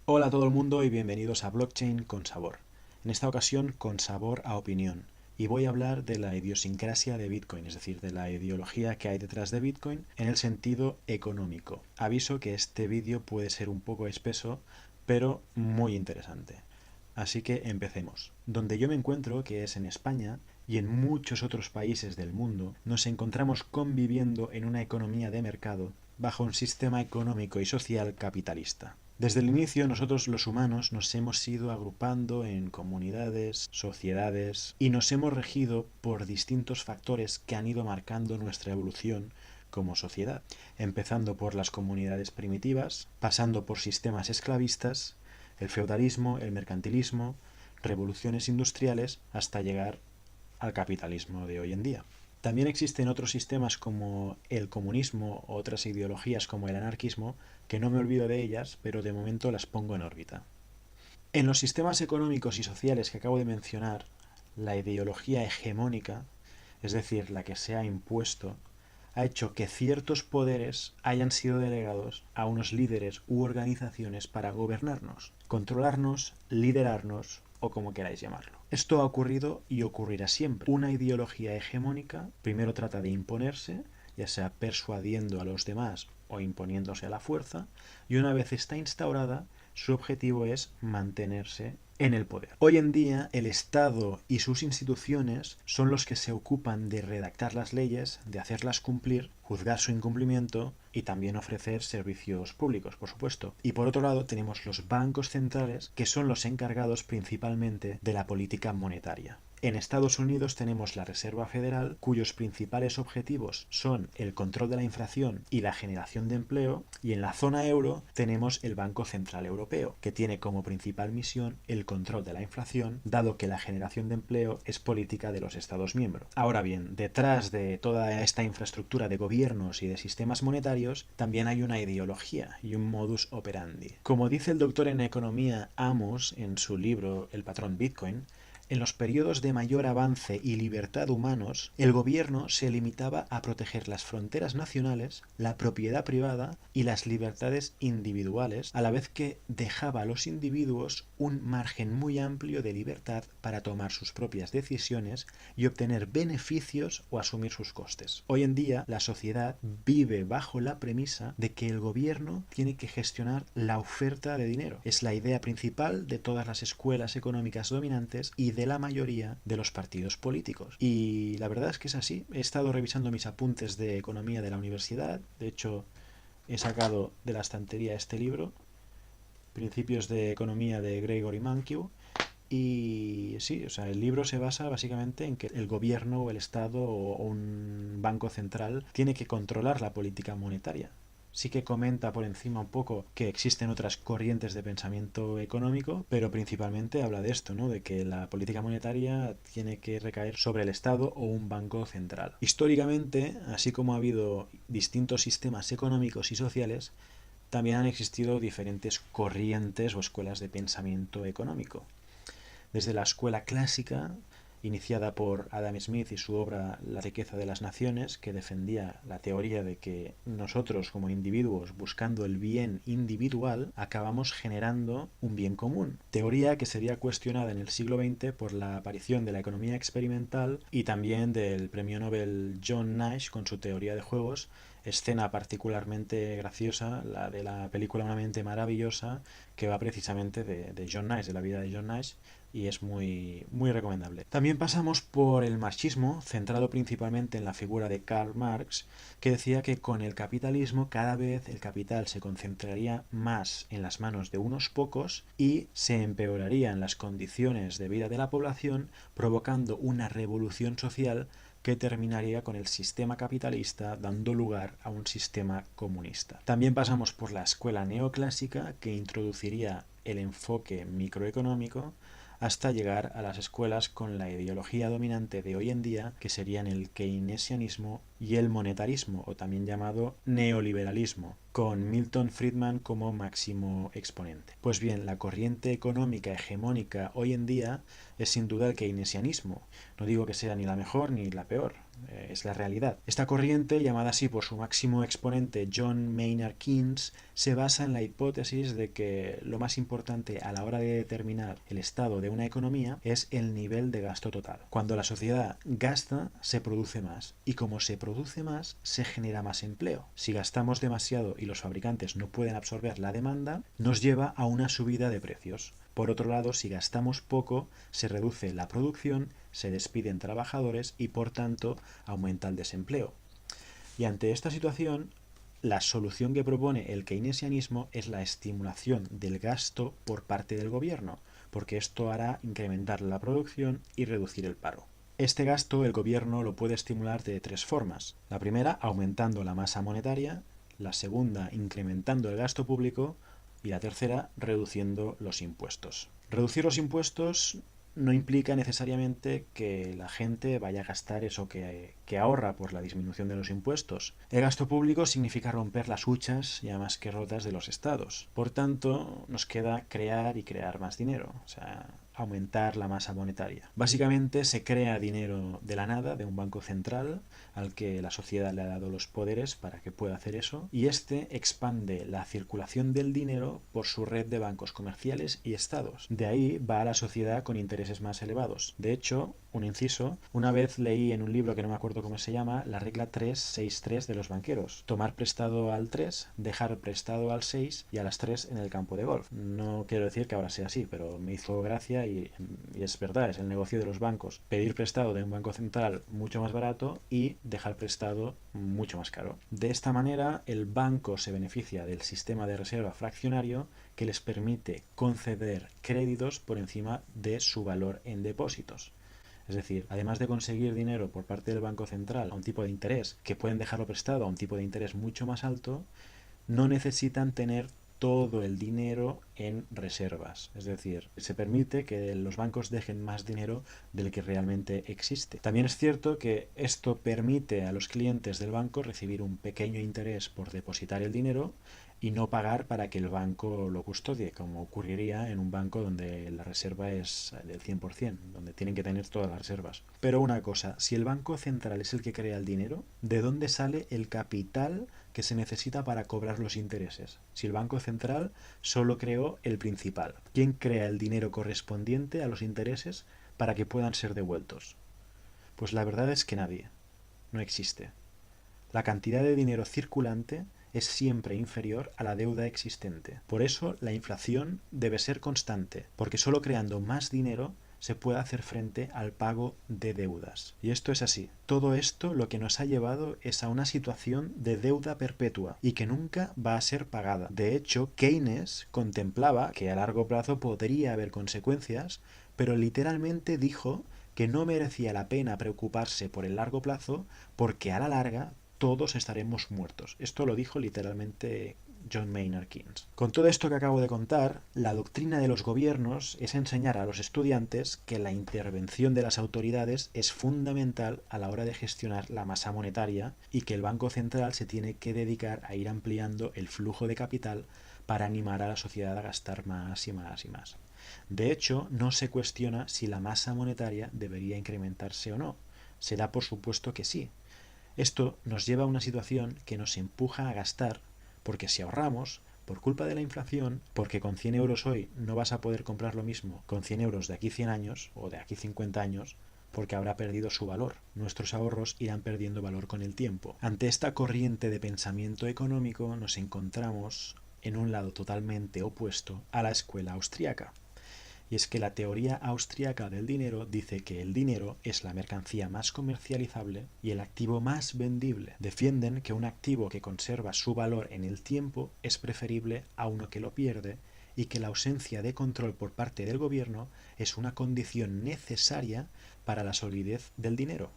Hola a todo el mundo y bienvenidos a Blockchain con Sabor. En esta ocasión con sabor a opinión. Y voy a hablar de la idiosincrasia de Bitcoin, es decir, de la ideología que hay detrás de Bitcoin en el sentido económico. Aviso que este vídeo puede ser un poco espeso, pero muy interesante. Así que empecemos. Donde yo me encuentro, que es en España, y en muchos otros países del mundo, nos encontramos conviviendo en una economía de mercado bajo un sistema económico y social capitalista. Desde el inicio nosotros los humanos nos hemos ido agrupando en comunidades, sociedades y nos hemos regido por distintos factores que han ido marcando nuestra evolución como sociedad, empezando por las comunidades primitivas, pasando por sistemas esclavistas, el feudalismo, el mercantilismo, revoluciones industriales, hasta llegar al capitalismo de hoy en día. También existen otros sistemas como el comunismo o otras ideologías como el anarquismo, que no me olvido de ellas, pero de momento las pongo en órbita. En los sistemas económicos y sociales que acabo de mencionar, la ideología hegemónica, es decir, la que se ha impuesto, ha hecho que ciertos poderes hayan sido delegados a unos líderes u organizaciones para gobernarnos, controlarnos, liderarnos o como queráis llamarlo. Esto ha ocurrido y ocurrirá siempre. Una ideología hegemónica primero trata de imponerse, ya sea persuadiendo a los demás o imponiéndose a la fuerza, y una vez está instaurada, su objetivo es mantenerse en el poder. Hoy en día el Estado y sus instituciones son los que se ocupan de redactar las leyes, de hacerlas cumplir, juzgar su incumplimiento y también ofrecer servicios públicos, por supuesto. Y por otro lado tenemos los bancos centrales, que son los encargados principalmente de la política monetaria. En Estados Unidos tenemos la Reserva Federal, cuyos principales objetivos son el control de la inflación y la generación de empleo, y en la zona euro tenemos el Banco Central Europeo, que tiene como principal misión el control de la inflación, dado que la generación de empleo es política de los Estados miembros. Ahora bien, detrás de toda esta infraestructura de gobiernos y de sistemas monetarios, también hay una ideología y un modus operandi. Como dice el doctor en economía Amos en su libro El patrón Bitcoin, en los periodos de mayor avance y libertad humanos, el gobierno se limitaba a proteger las fronteras nacionales, la propiedad privada y las libertades individuales, a la vez que dejaba a los individuos un margen muy amplio de libertad para tomar sus propias decisiones y obtener beneficios o asumir sus costes. Hoy en día, la sociedad vive bajo la premisa de que el gobierno tiene que gestionar la oferta de dinero. Es la idea principal de todas las escuelas económicas dominantes y de la mayoría de los partidos políticos. Y la verdad es que es así. He estado revisando mis apuntes de economía de la universidad. De hecho, he sacado de la estantería este libro, Principios de Economía de Gregory Mankiw. Y sí, o sea, el libro se basa básicamente en que el gobierno o el Estado o un banco central tiene que controlar la política monetaria. Sí que comenta por encima un poco que existen otras corrientes de pensamiento económico, pero principalmente habla de esto, ¿no? De que la política monetaria tiene que recaer sobre el Estado o un banco central. Históricamente, así como ha habido distintos sistemas económicos y sociales, también han existido diferentes corrientes o escuelas de pensamiento económico. Desde la escuela clásica, iniciada por Adam Smith y su obra La riqueza de las naciones, que defendía la teoría de que nosotros como individuos, buscando el bien individual, acabamos generando un bien común. Teoría que sería cuestionada en el siglo XX por la aparición de la economía experimental y también del premio Nobel John Nash con su teoría de juegos, escena particularmente graciosa, la de la película Una mente maravillosa, que va precisamente de John Nash, de la vida de John Nash, y es muy recomendable. También pasamos por el marxismo, centrado principalmente en la figura de Karl Marx, que decía que con el capitalismo cada vez el capital se concentraría más en las manos de unos pocos y se empeorarían las condiciones de vida de la población, provocando una revolución social que terminaría con el sistema capitalista dando lugar a un sistema comunista. También pasamos por la escuela neoclásica, que introduciría el enfoque microeconómico, hasta llegar a las escuelas con la ideología dominante de hoy en día, que serían el keynesianismo y el monetarismo, o también llamado neoliberalismo, con Milton Friedman como máximo exponente. Pues bien, la corriente económica hegemónica hoy en día es sin duda el keynesianismo. No digo que sea ni la mejor ni la peor, es la realidad. Esta corriente, llamada así por su máximo exponente John Maynard Keynes, se basa en la hipótesis de que lo más importante a la hora de determinar el estado de una economía es el nivel de gasto total. Cuando la sociedad gasta, se produce más, y como se produce más, se genera más empleo. Si gastamos demasiado y los fabricantes no pueden absorber la demanda, nos lleva a una subida de precios. Por otro lado, si gastamos poco, se reduce la producción, se despiden trabajadores y por tanto aumenta el desempleo. Y ante esta situación, la solución que propone el keynesianismo es la estimulación del gasto por parte del gobierno, porque esto hará incrementar la producción y reducir el paro. Este gasto el gobierno lo puede estimular de tres formas. La primera, aumentando la masa monetaria, la segunda, incrementando el gasto público y la tercera, reduciendo los impuestos. Reducir los impuestos no implica necesariamente que la gente vaya a gastar eso que ahorra por la disminución de los impuestos. El gasto público significa romper las huchas, ya más que rotas, de los estados. Por tanto, nos queda crear y crear más dinero, o sea, aumentar la masa monetaria. Básicamente se crea dinero de la nada, de un banco central, al que la sociedad le ha dado los poderes para que pueda hacer eso, y este expande la circulación del dinero por su red de bancos comerciales y estados. De ahí va a la sociedad con intereses más elevados. De hecho, un inciso, una vez leí en un libro que no me acuerdo cómo se llama, la regla 363 de los banqueros. Tomar prestado al 3, dejar prestado al 6 y a las 3 en el campo de golf. No quiero decir que ahora sea así, pero me hizo gracia y es verdad, es el negocio de los bancos. Pedir prestado de un banco central mucho más barato y dejar prestado mucho más caro. De esta manera, el banco se beneficia del sistema de reserva fraccionario que les permite conceder créditos por encima de su valor en depósitos. Es decir, además de conseguir dinero por parte del Banco Central a un tipo de interés que pueden dejarlo prestado a un tipo de interés mucho más alto, no necesitan tener todo el dinero en reservas. Es decir, se permite que los bancos dejen más dinero del que realmente existe. También es cierto que esto permite a los clientes del banco recibir un pequeño interés por depositar el dinero y no pagar para que el banco lo custodie, como ocurriría en un banco donde la reserva es del 100%, donde tienen que tener todas las reservas. Pero una cosa, si el Banco Central es el que crea el dinero, ¿de dónde sale el capital que se necesita para cobrar los intereses? Si el Banco Central solo creó el principal, ¿quién crea el dinero correspondiente a los intereses para que puedan ser devueltos? Pues la verdad es que nadie. No existe. La cantidad de dinero circulante es siempre inferior a la deuda existente. Por eso la inflación debe ser constante, porque solo creando más dinero se puede hacer frente al pago de deudas. Y esto es así. Todo esto lo que nos ha llevado es a una situación de deuda perpetua y que nunca va a ser pagada. De hecho, Keynes contemplaba que a largo plazo podría haber consecuencias, pero literalmente dijo que no merecía la pena preocuparse por el largo plazo porque a la larga todos estaremos muertos. Esto lo dijo literalmente John Maynard Keynes. Con todo esto que acabo de contar, la doctrina de los gobiernos es enseñar a los estudiantes que la intervención de las autoridades es fundamental a la hora de gestionar la masa monetaria y que el Banco Central se tiene que dedicar a ir ampliando el flujo de capital para animar a la sociedad a gastar más y más y más. De hecho, no se cuestiona si la masa monetaria debería incrementarse o no. Se da por supuesto que sí. Esto nos lleva a una situación que nos empuja a gastar, porque si ahorramos, por culpa de la inflación, porque con 100 euros hoy no vas a poder comprar lo mismo con 100 euros de aquí 100 años o de aquí 50 años, porque habrá perdido su valor. Nuestros ahorros irán perdiendo valor con el tiempo. Ante esta corriente de pensamiento económico nos encontramos en un lado totalmente opuesto a la escuela austriaca. Y es que la teoría austriaca del dinero dice que el dinero es la mercancía más comercializable y el activo más vendible. Defienden que un activo que conserva su valor en el tiempo es preferible a uno que lo pierde y que la ausencia de control por parte del gobierno es una condición necesaria para la solidez del dinero.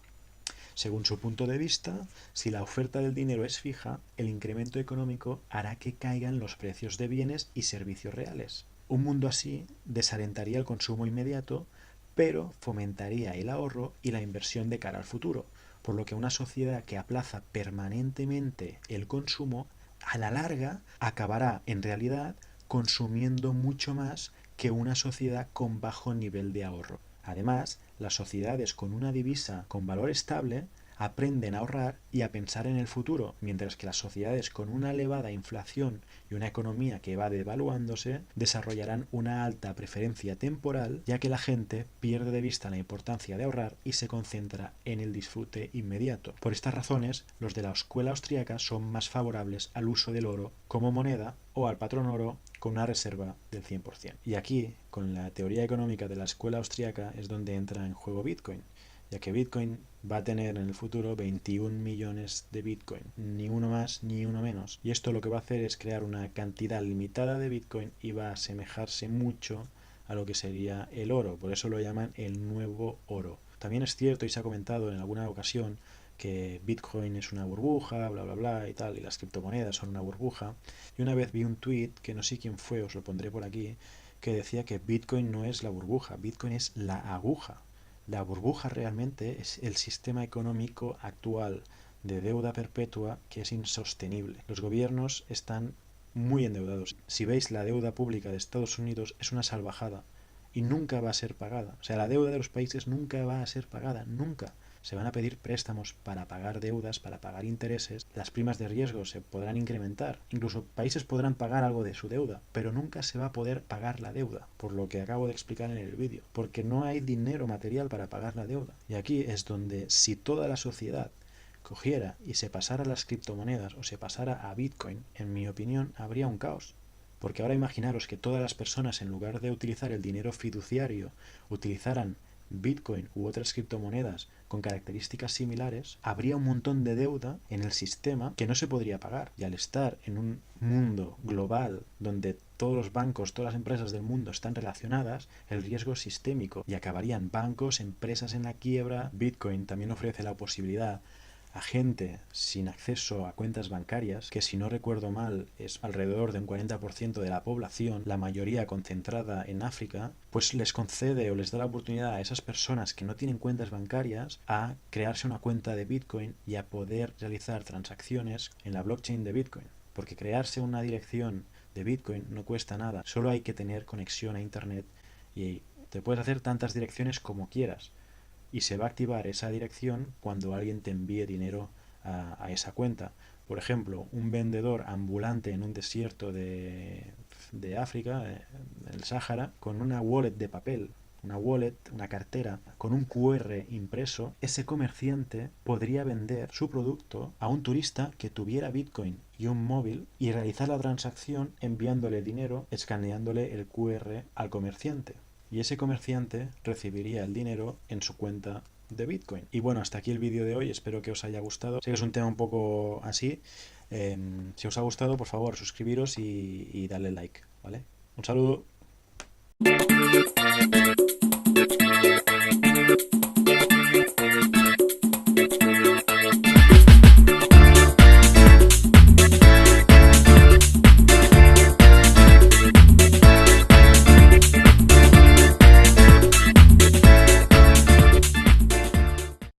Según su punto de vista, si la oferta del dinero es fija, el incremento económico hará que caigan los precios de bienes y servicios reales. Un mundo así desalentaría el consumo inmediato, pero fomentaría el ahorro y la inversión de cara al futuro, por lo que una sociedad que aplaza permanentemente el consumo, a la larga acabará en realidad consumiendo mucho más que una sociedad con bajo nivel de ahorro. Además, las sociedades con una divisa con valor estable aprenden a ahorrar y a pensar en el futuro, mientras que las sociedades con una elevada inflación y una economía que va devaluándose desarrollarán una alta preferencia temporal, ya que la gente pierde de vista la importancia de ahorrar y se concentra en el disfrute inmediato. Por estas razones, los de la escuela austríaca son más favorables al uso del oro como moneda o al patrón oro con una reserva del 100%. Y aquí, con la teoría económica de la escuela austríaca, es donde entra en juego Bitcoin, ya que Bitcoin va a tener en el futuro 21 millones de Bitcoin, ni uno más ni uno menos. Y esto lo que va a hacer es crear una cantidad limitada de Bitcoin y va a asemejarse mucho a lo que sería el oro, por eso lo llaman el nuevo oro. También es cierto y se ha comentado en alguna ocasión que Bitcoin es una burbuja, bla bla bla y tal, y las criptomonedas son una burbuja. Y una vez vi un tweet, que no sé quién fue, os lo pondré por aquí, que decía que Bitcoin no es la burbuja, Bitcoin es la aguja. La burbuja realmente es el sistema económico actual de deuda perpetua que es insostenible. Los gobiernos están muy endeudados. Si veis, la deuda pública de Estados Unidos es una salvajada y nunca va a ser pagada. O sea, la deuda de los países nunca va a ser pagada, nunca. Se van a pedir préstamos para pagar deudas, para pagar intereses, las primas de riesgo se podrán incrementar, incluso países podrán pagar algo de su deuda, pero nunca se va a poder pagar la deuda, por lo que acabo de explicar en el vídeo, porque no hay dinero material para pagar la deuda. Y aquí es donde, si toda la sociedad cogiera y se pasara a las criptomonedas o se pasara a Bitcoin, en mi opinión, habría un caos. Porque ahora imaginaros que todas las personas, en lugar de utilizar el dinero fiduciario, utilizaran Bitcoin u otras criptomonedas con características similares, habría un montón de deuda en el sistema que no se podría pagar. Y al estar en un mundo global donde todos los bancos, todas las empresas del mundo están relacionadas, el riesgo es sistémico y acabarían bancos, empresas en la quiebra. Bitcoin también ofrece la posibilidad a gente sin acceso a cuentas bancarias, que si no recuerdo mal es alrededor de un 40% de la población, la mayoría concentrada en África, pues les concede o les da la oportunidad a esas personas que no tienen cuentas bancarias a crearse una cuenta de Bitcoin y a poder realizar transacciones en la blockchain de Bitcoin. Porque crearse una dirección de Bitcoin no cuesta nada, solo hay que tener conexión a Internet y te puedes hacer tantas direcciones como quieras. Y se va a activar esa dirección cuando alguien te envíe dinero a esa cuenta. Por ejemplo, un vendedor ambulante en un desierto de África, el Sáhara, con una wallet de papel, una wallet, una cartera, con un QR impreso, ese comerciante podría vender su producto a un turista que tuviera Bitcoin y un móvil y realizar la transacción enviándole dinero, escaneándole el QR al comerciante. Y ese comerciante recibiría el dinero en su cuenta de Bitcoin. Y bueno, hasta aquí el vídeo de hoy, espero que os haya gustado. Sé que es un tema un poco así. Si os ha gustado, por favor, suscribiros y darle like, ¿vale? Un saludo.